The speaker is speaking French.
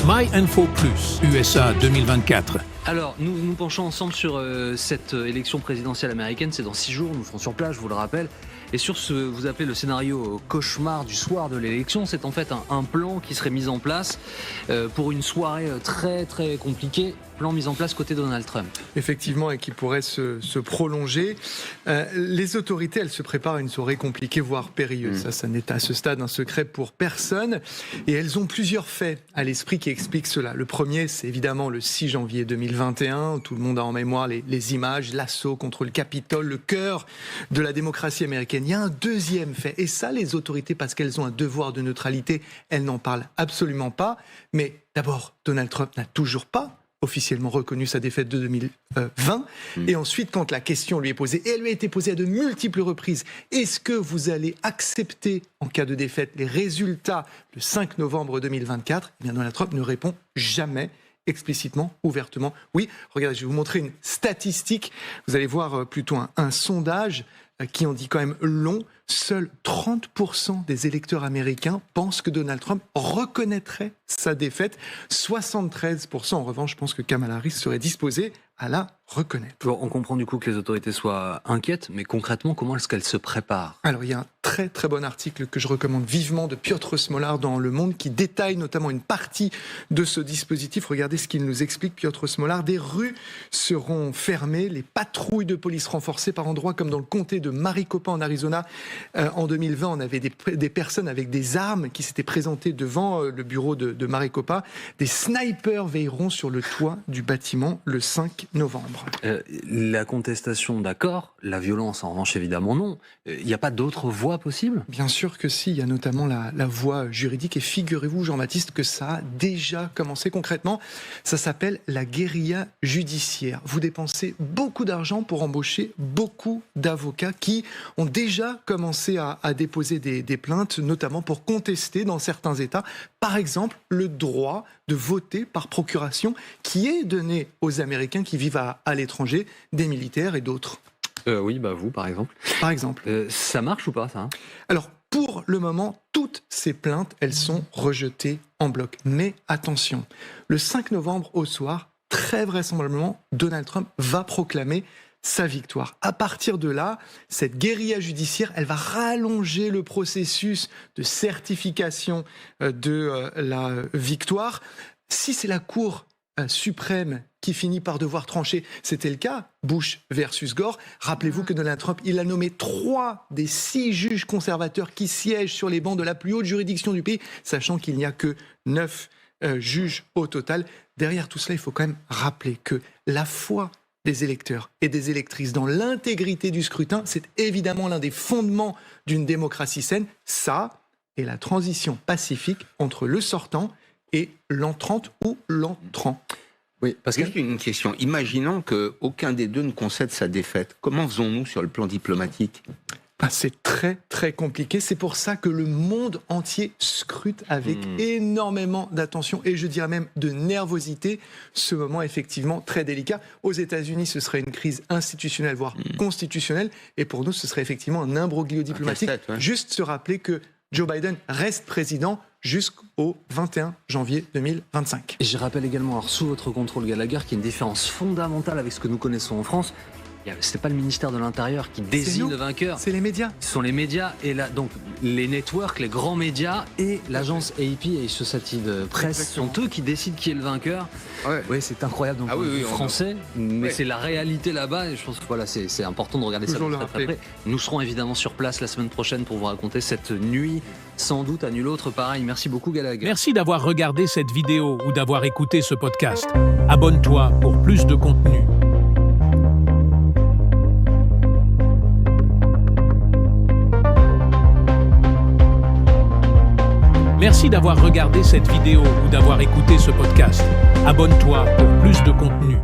MyInfo Plus, USA 2024. Alors, nous nous penchons ensemble sur cette élection présidentielle américaine. C'est dans 6 jours, nous serons sur place, je vous le rappelle. Et sur ce, vous appelez le scénario cauchemar du soir de l'élection, c'est en fait un plan qui serait mis en place pour une soirée très très compliquée. Plan mis en place côté Donald Trump. Effectivement, et qui pourrait se prolonger. Les autorités, elles se préparent à une soirée compliquée, voire périlleuse. Ça n'est à ce stade un secret pour personne. Et elles ont plusieurs faits à l'esprit qui expliquent cela. Le premier, c'est évidemment le 6 janvier 2021. Tout le monde a en mémoire les images, l'assaut contre le Capitole, le cœur de la démocratie américaine. Il y a un deuxième fait. Et ça, les autorités, parce qu'elles ont un devoir de neutralité, elles n'en parlent absolument pas. Mais d'abord, Donald Trump n'a toujours pas officiellement reconnu sa défaite de 2020. Et ensuite, quand la question lui est posée, et elle lui a été posée à de multiples reprises, est-ce que vous allez accepter, en cas de défaite, les résultats le 5 novembre 2024 ? Eh bien, Donald Trump ne répond jamais explicitement, ouvertement. Oui, regardez, je vais vous montrer une statistique. Vous allez voir plutôt un sondage qui en dit quand même long. Seuls 30% des électeurs américains pensent que Donald Trump reconnaîtrait sa défaite. 73% en revanche pensent que Kamala Harris serait disposée à la reconnaître. Bon, on comprend du coup que les autorités soient inquiètes, mais concrètement, comment est-ce qu'elles se préparent ? Alors, il y a un très très bon article que je recommande vivement de Piotr Smolar dans Le Monde qui détaille notamment une partie de ce dispositif. Regardez ce qu'il nous explique, Piotr Smolar. Des rues seront fermées, les patrouilles de police renforcées par endroits comme dans le comté de Maricopa en Arizona. En 2020, on avait des personnes avec des armes qui s'étaient présentées devant le bureau de Maricopa. Des snipers veilleront sur le toit du bâtiment le 5 novembre. La contestation, d'accord. La violence, en revanche, évidemment, non. Il n'y a pas d'autre voie possible ? Bien sûr que si. Il y a notamment la voie juridique. Et figurez-vous, Jean-Baptiste, que ça a déjà commencé concrètement. Ça s'appelle la guérilla judiciaire. Vous dépensez beaucoup d'argent pour embaucher beaucoup d'avocats qui ont déjà commencé à déposer des plaintes, notamment pour contester dans certains États, par exemple, le droit de voter par procuration qui est donné aux Américains qui vivent à l'étranger, des militaires et d'autres. Oui, vous, par exemple. Par exemple. Ça marche ou pas, ça ? Alors, pour le moment, toutes ces plaintes, elles sont rejetées en bloc. Mais attention, le 5 novembre au soir, très vraisemblablement, Donald Trump va proclamer sa victoire. À partir de là, cette guérilla judiciaire, elle va rallonger le processus de certification de la victoire. Si c'est la Cour suprême qui finit par devoir trancher, c'était le cas, Bush versus Gore. Rappelez-vous que Donald Trump, il a nommé 3 des 6 juges conservateurs qui siègent sur les bancs de la plus haute juridiction du pays, sachant qu'il n'y a que 9 juges au total. Derrière tout cela, il faut quand même rappeler que la foi des électeurs et des électrices dans l'intégrité du scrutin, c'est évidemment l'un des fondements d'une démocratie saine. Ça et la transition pacifique entre le sortant et l'entrante ou l'entrant. Oui, parce que juste une question. Imaginons qu'aucun des deux ne concède sa défaite. Comment faisons-nous sur le plan diplomatique ? C'est très très compliqué. C'est pour ça que le monde entier scrute avec énormément d'attention et je dirais même de nervosité ce moment effectivement très délicat. Aux États-Unis, ce serait une crise institutionnelle, voire constitutionnelle. Et pour nous, ce serait effectivement un imbroglio diplomatique. Juste se rappeler que Joe Biden reste président jusqu'au 21 janvier 2025. Et je rappelle également, alors, sous votre contrôle, Gallagher, qu'il y a une différence fondamentale avec ce que nous connaissons en France. C'est pas le ministère de l'Intérieur qui désigne le vainqueur. C'est les médias. Ce sont les médias et donc les networks, les grands médias et l'agence AP et Associated Press sont eux qui décident qui est le vainqueur. Oui, c'est incroyable donc français, mais c'est la réalité là-bas et je pense que voilà, c'est important de regarder toujours ça très près. Nous serons évidemment sur place la semaine prochaine pour vous raconter cette nuit sans doute à nul autre pareil. Merci beaucoup Gallagher. Merci d'avoir regardé cette vidéo ou d'avoir écouté ce podcast. Abonne-toi pour plus de contenu. Merci d'avoir regardé cette vidéo ou d'avoir écouté ce podcast. Abonne-toi pour plus de contenu.